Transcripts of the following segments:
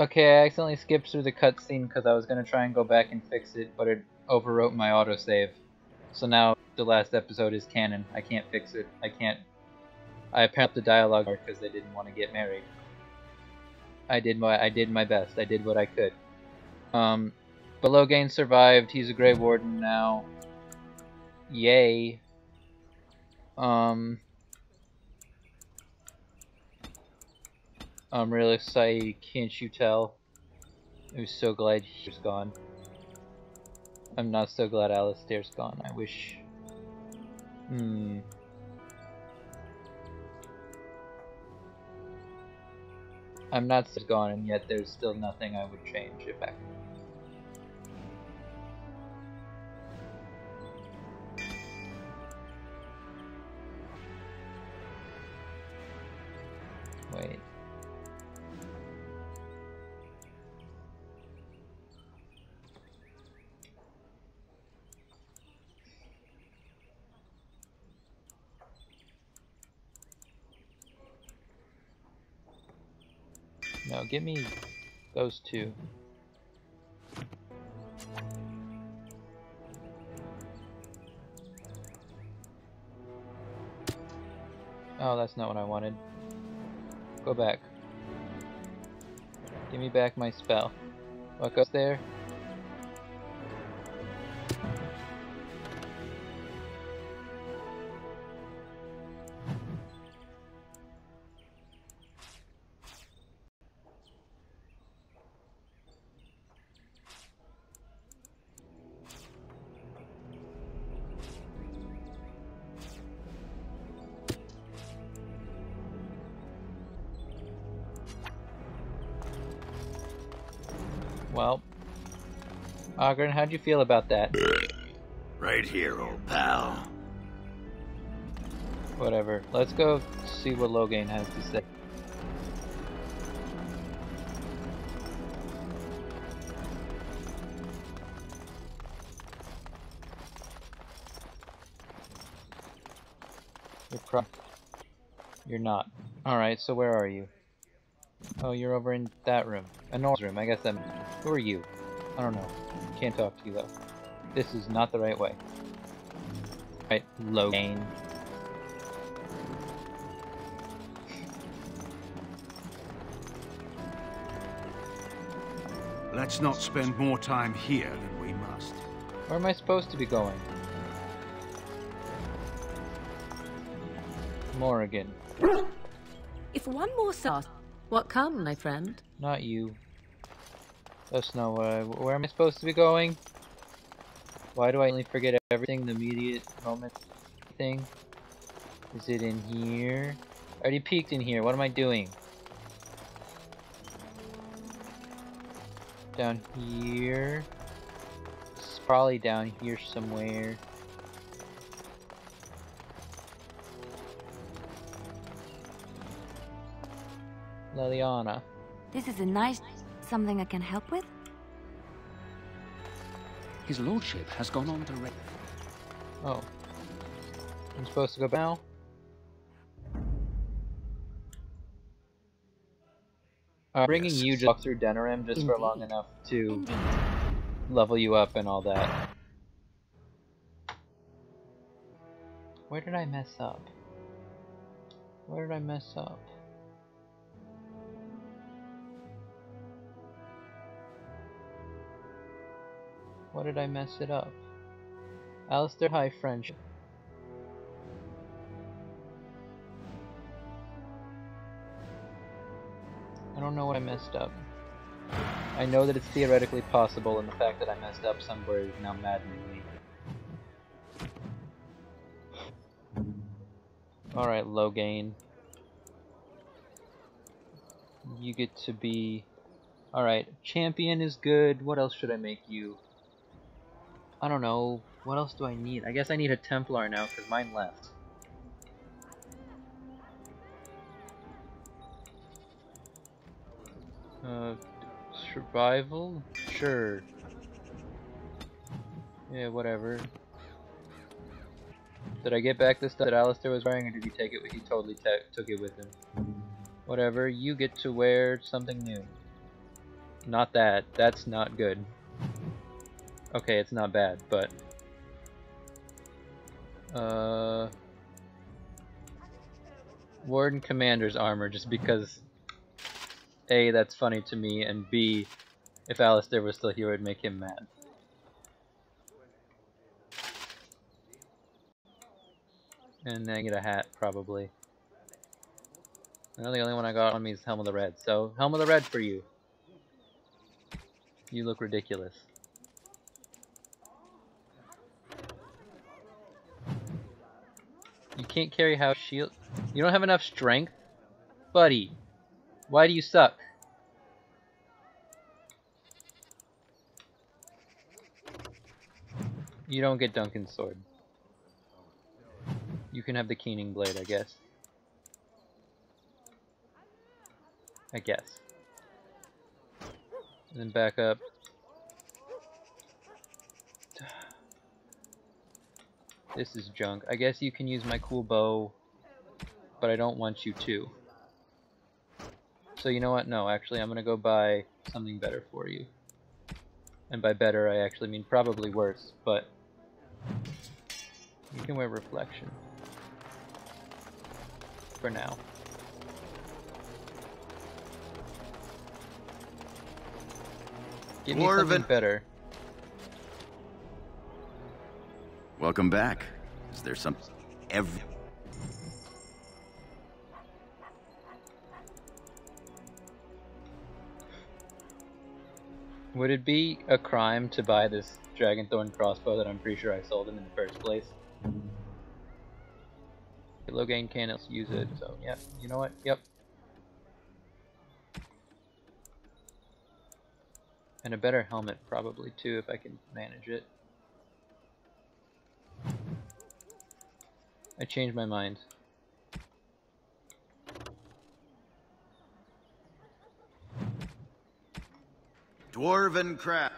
Okay, I accidentally skipped through the cutscene because I was gonna try and go back and fix it, but it overwrote my autosave. So now the last episode is canon. I can't fix it. I appended up the dialogue because they didn't want to get married. I did my best. I did what I could. But Loghain survived. He's a Grey Warden now. Yay. I'm really excited, can't you tell? I'm so glad he's gone. I'm not so glad Alistair's gone. I wish... I'm not so gone, and yet there's still nothing I would change if I... Wait. No, give me those two. Oh, that's not what I wanted. Go back. Give me back my spell. What goes there? Well, Ogren, how'd you feel about that? Right here, old pal. Whatever. Let's go see what Loghain has to say. You're not. Alright, so where are you? Oh, you're over in that room. Anora's room, I guess that... Who are you? I don't know. Can't talk to you, though. This is not the right way. Right, Loghain. Let's not spend more time here than we must. Where am I supposed to be going? Morrigan. If one more sauce... What come, my friend? Not you. That's not what where am I supposed to be going? Why do I only forget everything the immediate moment thing? Is it in here? I already peeked in here. What am I doing? Down here. It's probably down here somewhere. Liliana. This is a nice... something I can help with? His lordship has gone on to... Oh. I'm supposed to go now? I'm bringing you to walk through Denerim just for long enough to level you up and all that. Where did I mess up? Where did I mess up? What did I mess it up? Alistair High Friendship. I don't know what I messed up. I know that it's theoretically possible, and the fact that I messed up somewhere is now maddening me. Alright, Loghain. You get to be... Alright, champion is good. What else should I make you? I don't know. What else do I need? I guess I need a Templar now, because mine left. Survival? Sure. Yeah, whatever. Did I get back the stuff that Alistair was wearing, or did he take it? He totally took it with him. Whatever, you get to wear something new. Not that. That's not good. Okay, it's not bad, but... Warden Commander's armor, just because... A, that's funny to me, and B, if Alistair was still here, it would make him mad. And then I get a hat, probably. And the only one I got on me is Helm of the Red, so Helm of the Red for you. You look ridiculous. You can't carry house shield. You don't have enough strength? Buddy, why do you suck? You don't get Duncan's sword. You can have the keening blade, I guess. I guess. And then back up. This is junk. I guess you can use my cool bow, but I don't want you to. So you know what? No, actually I'm gonna go buy something better for you. And by better I actually mean probably worse, but you can wear reflection. For now. Give me something better. Welcome back. Is there some... Would it be a crime to buy this Dragonthorn crossbow that I'm pretty sure I sold him in the first place? Loghain can't else use it, so yeah, you know what? Yep. And a better helmet probably too if I can manage it. I changed my mind. Dwarven craft.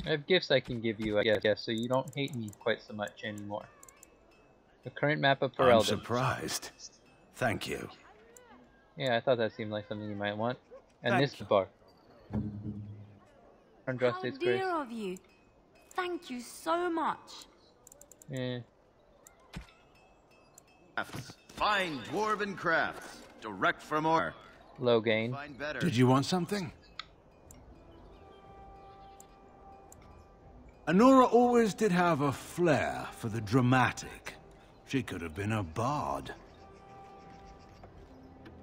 I have gifts I can give you, I guess, so you don't hate me quite so much anymore. The current map of Ferelden. I'm surprised. Thank you. Yeah, I thought that seemed like something you might want. And this bar. How dear of you. Thank you so much. Eh. Fine dwarven crafts. Direct from Or. Loghain. Did you want something? Anora always did have a flair for the dramatic. She could have been a bard.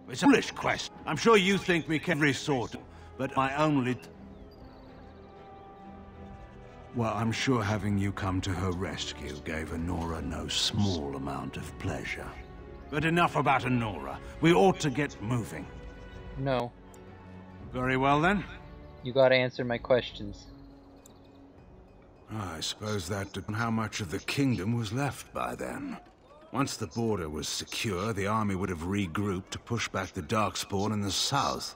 It's a foolish quest. I'm sure you think me every sort, but my only... Well, I'm sure having you come to her rescue gave Anora no small amount of pleasure. But enough about Anora. We ought to get moving. No. Very well then. You gotta answer my questions. I suppose that depends on how much of the kingdom was left by then. Once the border was secure, the army would have regrouped to push back the Darkspawn in the south.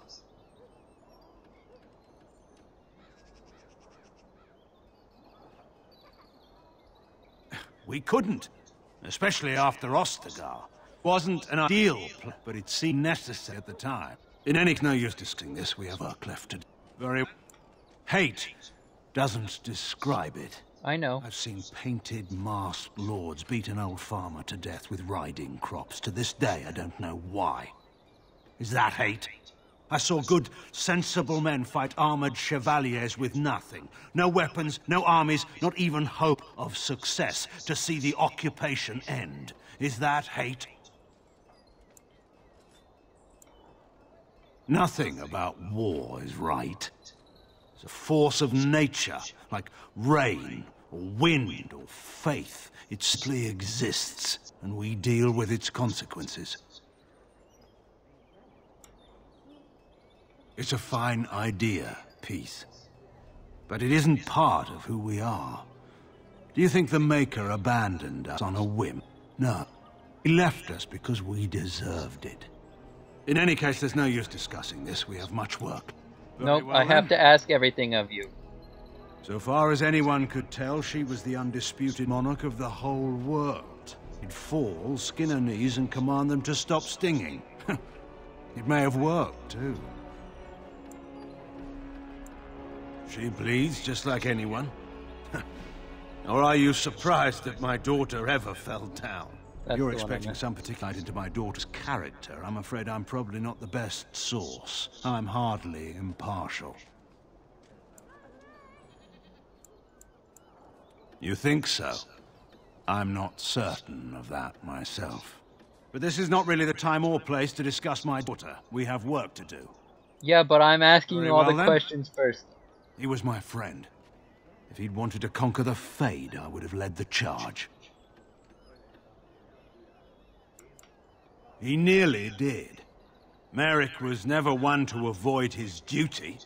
We couldn't, especially after Ostagar. Wasn't an ideal plan, but it seemed necessary at the time. In any case, no use discussing this, we have work left to do. Very... Hate doesn't describe it. I know. I've seen painted, masked lords beat an old farmer to death with riding crops. To this day, I don't know why. Is that hate? I saw good, sensible men fight armored chevaliers with nothing. No weapons, no armies, not even hope of success to see the occupation end. Is that hate? Nothing about war is right. It's a force of nature, like rain, or wind, or faith. It simply exists, and we deal with its consequences. It's a fine idea, peace. But it isn't part of who we are. Do you think the Maker abandoned us on a whim? No. He left us because we deserved it. In any case, there's no use discussing this. We have much work. Nope, I have to ask everything of you. So far as anyone could tell, she was the undisputed monarch of the whole world. He'd fall, skin her knees, and command them to stop stinging. It may have worked, too. She bleeds just like anyone. Or are you surprised that my daughter ever fell down? That's You're expecting some particular light into my daughter's character. I'm afraid I'm probably not the best source. I'm hardly impartial. You think so? I'm not certain of that myself. But this is not really the time or place to discuss my daughter. We have work to do. Yeah, but I'm asking Very you all well, the then. questions first. He was my friend. If he'd wanted to conquer the Fade, I would have led the charge. He nearly did. Merrick was never one to avoid his duty,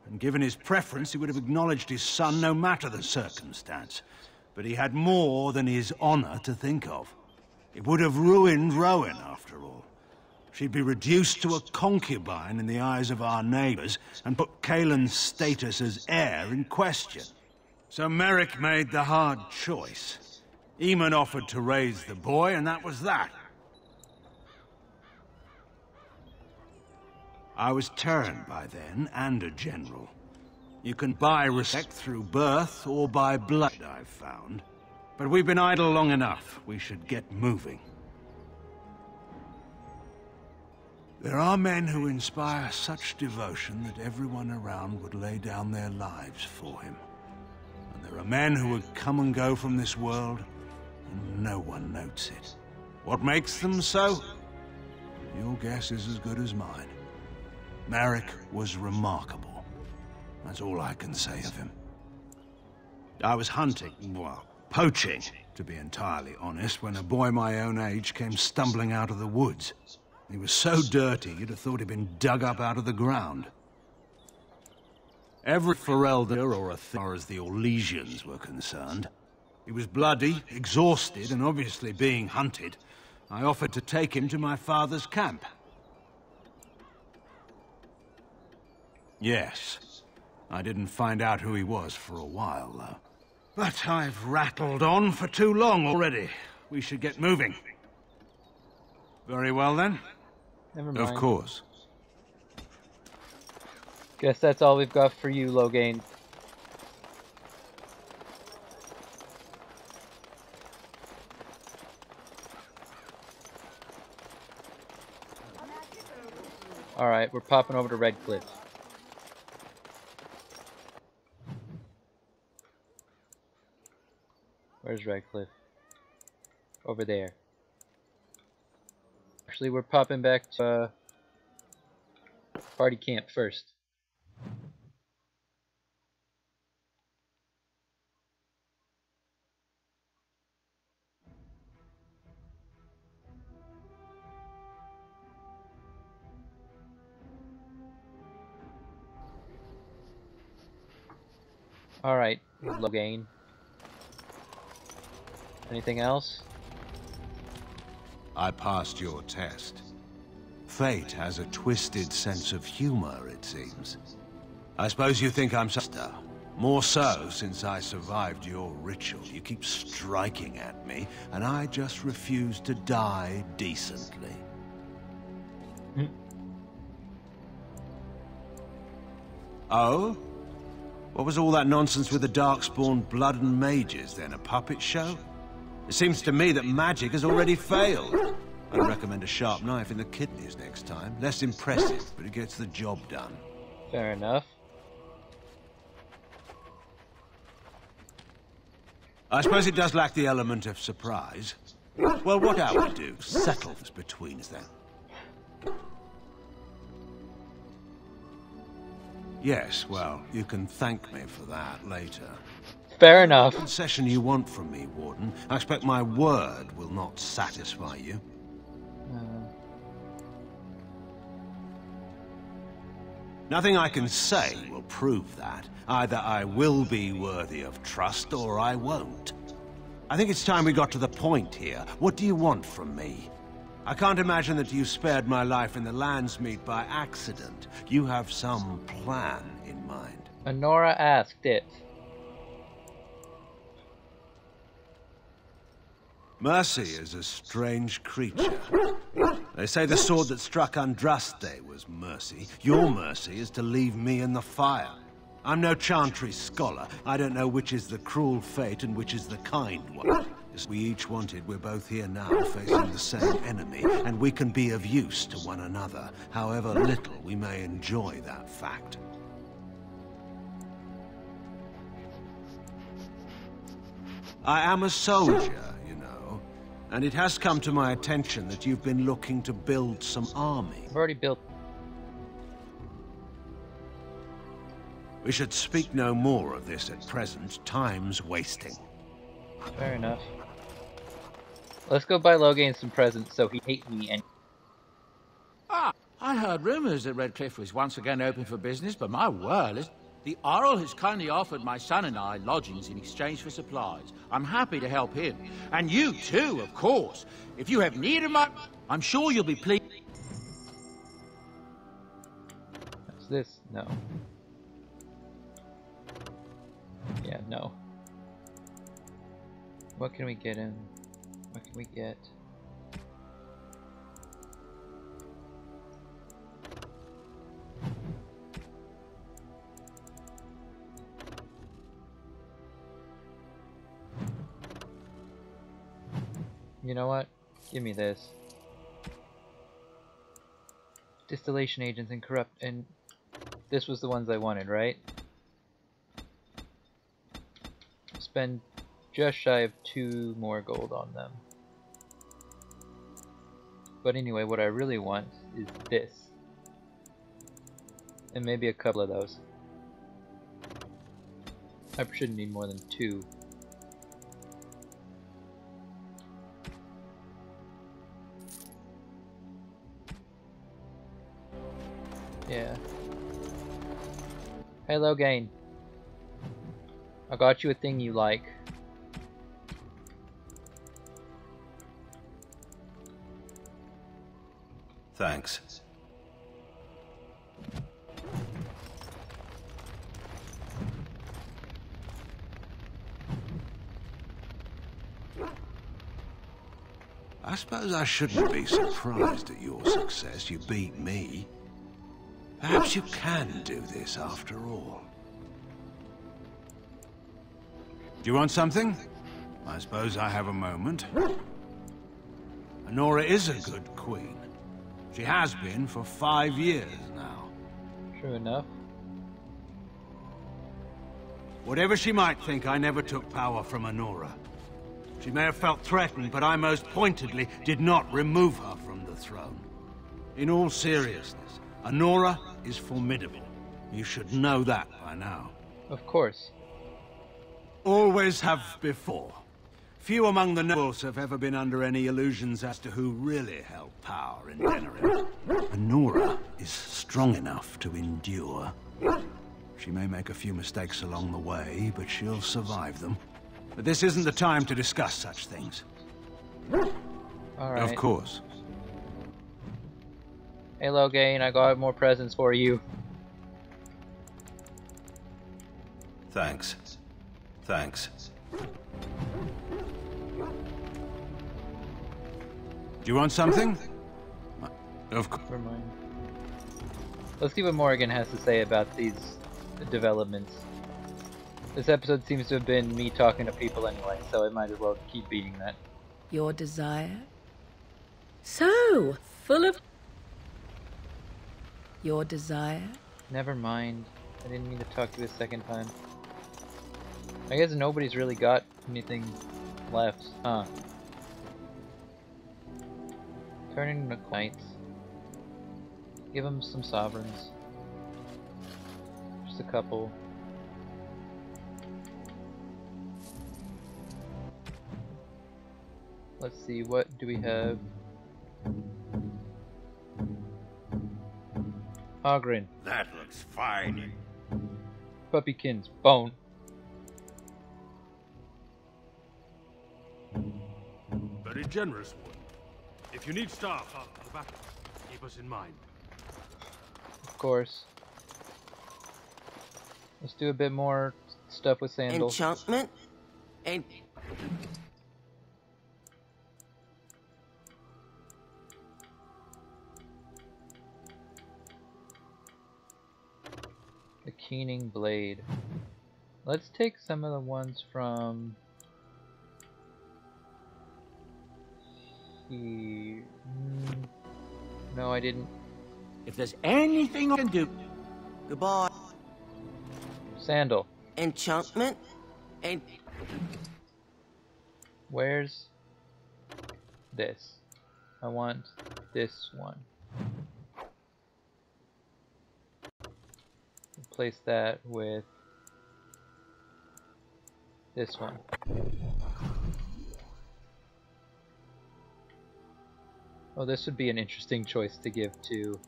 and given his preference, he would have acknowledged his son no matter the circumstance. But he had more than his honor to think of. It would have ruined Rowan, after all. She'd be reduced to a concubine in the eyes of our neighbors, and put Kaelin's status as heir in question. So Merrick made the hard choice. Eamon offered to raise the boy, and that was that. I was turned by then, and a general. You can buy respect through birth or by blood, I've found. But we've been idle long enough. We should get moving. There are men who inspire such devotion that everyone around would lay down their lives for him. And there are men who would come and go from this world, and no one notes it. What makes them so? Your guess is as good as mine. Merrick was remarkable. That's all I can say of him. I was hunting, well, poaching, to be entirely honest, when a boy my own age came stumbling out of the woods. He was so dirty, you'd have thought he'd been dug up out of the ground. Every Ferelder or as far as the Orlesians were concerned. He was bloody, exhausted, and obviously being hunted. I offered to take him to my father's camp. Yes. I didn't find out who he was for a while, though. But I've rattled on for too long already. We should get moving. Very well, then. Never mind. Of course. Guess that's all we've got for you, Loghain. Alright, we're popping over to Red Cliff. Where's Red Cliff? Over there. Actually, we're popping back to party camp first. Alright, Loghain. Anything else? I passed your test. Fate has a twisted sense of humor, it seems. I suppose you think I'm star. More so since I survived your ritual. You keep striking at me, and I just refuse to die decently. Oh? What was all that nonsense with the Darkspawn blood and mages, then? A puppet show? It seems to me that magic has already failed. I'd recommend a sharp knife in the kidneys next time. Less impressive, but it gets the job done. Fair enough. I suppose it does lack the element of surprise. Well, what I would do, settle this between us then. Yes, well, you can thank me for that later. Fair enough. What concession you want from me, Warden? I expect my word will not satisfy you. Nothing I can say will prove that. Either I will be worthy of trust, or I won't. I think it's time we got to the point here. What do you want from me? I can't imagine that you spared my life in the Landsmeet by accident. You have some plan in mind. Honora asked it. Mercy is a strange creature. They say the sword that struck Andraste was mercy. Your mercy is to leave me in the fire. I'm no Chantry scholar. I don't know which is the cruel fate and which is the kind one. As we each wanted, we're both here now, facing the same enemy, and we can be of use to one another, however little we may enjoy that fact. I am a soldier, you know, and it has come to my attention that you've been looking to build some army. I've already built. We should speak no more of this at present. Time's wasting. Fair enough. Let's go buy Loghain some presents so he hates me and... Ah, I heard rumors that Redcliffe was once again open for business, but my word, the Earl has kindly offered my son and I lodgings in exchange for supplies. I'm happy to help him. And you too, of course. If you have need of my... I'm sure you'll be pleased. What's this? No. Yeah, no. What can we get in? What can we get? You know what? Give me this. Distillation agents and corrupt, and this was the ones I wanted, right? Spend just shy of 2 more gold on them. But anyway, what I really want is this. And maybe a couple of those. I shouldn't need more than 2. Yeah. Hey Loghain. I got you a thing you like. Thanks. I suppose I shouldn't be surprised at your success. You beat me. Perhaps you can do this after all. Do you want something? I suppose I have a moment. Honora is a good queen. She has been for 5 years now. True enough. Whatever she might think, I never took power from Honora. She may have felt threatened, but I most pointedly did not remove her from the throne. In all seriousness, Honora is formidable. You should know that by now. Of course. Always have before. Few among the nobles have ever been under any illusions as to who really held power in Denerim. Honora is strong enough to endure. She may make a few mistakes along the way, but she'll survive them. But this isn't the time to discuss such things. Alright. Of course. Hey Loghain, I got more presents for you. Thanks. Thanks. Do you want something? Of course. Never mind. Let's see what Morrigan has to say about these developments. This episode seems to have been me talking to people anyway, so I might as well keep beating that. Your desire? So, full of... Your desire? Never mind. I didn't mean to talk to you a second time. I guess nobody's really got anything left, huh? Turn into knights. Give them some sovereigns. Just a couple. Let's see, what do we have? Ogrin. That looks fine. Puppykins. Bone. Very generous one. If you need staff, I'll back. Keep us in mind. Of course. Let's do a bit more stuff with Sandal. Enchantment? And the Keening Blade. Let's take some of the ones from here. No, I didn't. If there's anything I can do... goodbye. Sandal. Enchantment? And Where's this? I want this one. Replace that with this one. Oh, this would be an interesting choice to give to,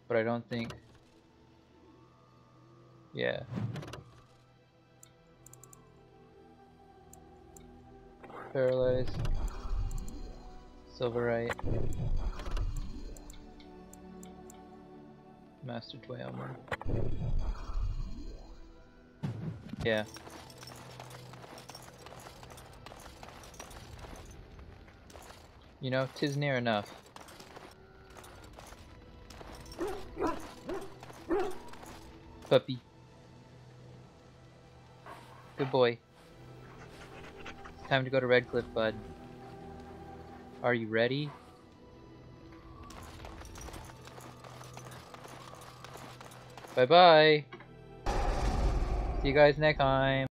but I don't think. Yeah. Paralyze. Silverite. Master Dwayelman. Yeah. You know, 'tis near enough. Puppy. Good boy. It's time to go to Redcliffe, bud. Are you ready? Bye-bye. See you guys next time.